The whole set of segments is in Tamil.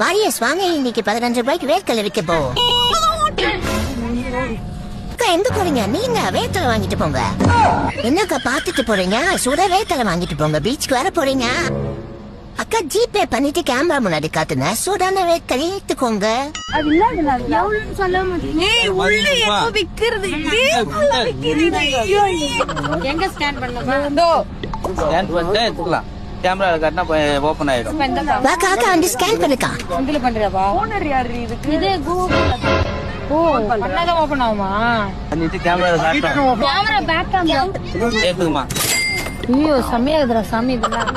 வாரியஸ் வாங்க, இன்னைக்கு 15 ரூபாய்க்கு வேர்க்கடலை விற்க போ. அக்கா எங்க போறீங்க? நீங்க வேர்க்கடலை வாங்கிட்டு போங்க. என்னக்கா பாத்துட்டு போறீங்க? சுட வேர்க்கடலை வாங்கிட்டு போங்க. பீச்சுக்கு வர போறீங்க. அக்கா ஜிபே பண்ணிட்டு கேமரா முன்னாடி காட்டுங்க. சூடான வேர்க்கடலை எடுத்துக்கோங்க. எங்க ஸ்கேன் பண்ணலாம்? கேமரா காட்டினா ஓபன் ஆயிடும். வாக்கா அக்கா வந்து ஸ்கேன் பண்ணுக்கா. இதுல பண்றியாப்பா? ஓனர் யாரு இதுக்கு? இது கூகுள். ஓ, பண்ணாதான் ஓபன் ஆகுமா? பண்ணிட்டு கேமரா காட்டணும். கேமரா பேக் கேமரா கேக்குதுமா? ஐயோ செம்மையா இருக்குடா சாமி இதெல்லாம்.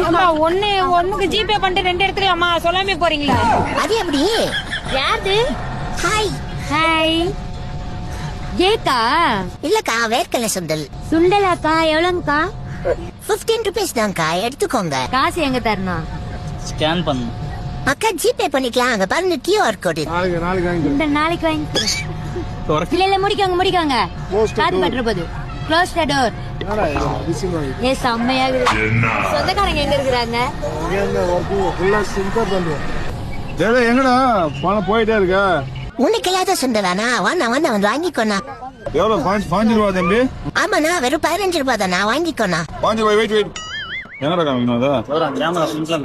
அம்மா ஒண்ணுக்கு ஜிபே பண்ணிட்டு 2 எடுத்துக்கலாமா? சொல்லாமே போறீங்களா? அது எப்படி? யாரு? ஹாய். ஹாய். ஏக்கா இல்லக்கா வேர்க்கடலை சுண்டல். சுண்டலாக்கா எவ்வளவுக்கா? 15 rupees தான்க்கா, எடுத்துக்கோங்க. காசு எங்க தரணும்? ஸ்கேன் பண்ணு. அக்கா ஜிபே பண்ணிக்கலாம். அங்க பாருங்க QR கோடு. இந்த நாளைக்கு வாங்கி இல்ல முடிக்காங்க காத்து பற்ற போது. Close the door. ஏ செம்மையா இருக்கு. சொந்தக்காரங்க எங்க இருக்கிறாங்க? எங்கடா பணம் போயிட்டே இருக்க? உனக்கு இல்லாத சுண்டலானா? வாண்ணா வந்து வாங்கிக்கோண்ணா. எவ்வளவு? 5 ரூபா தம்பி. ஆமாண்ணா, வெறும் 15 ரூபாய் தானா, வாங்கிக்கோண்ணா. 5 ரூபாய். வெயிட் என்னடா காமிக்கணும் அதா? கேமரா ஃபுல்லா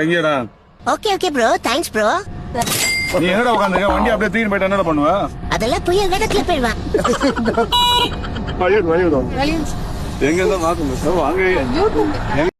எங்கடா? Okay bro, thanks bro. நீ எங்கடா உட்காந்துருக்க? வண்டி அப்படியே தூக்கிட்டு போயிட்டு என்னடா பண்ணுவ? அதெல்லாம் புயல் வேகத்துல போயிடுவான். எங்க இருந்தா மாத்தணும் வாங்க.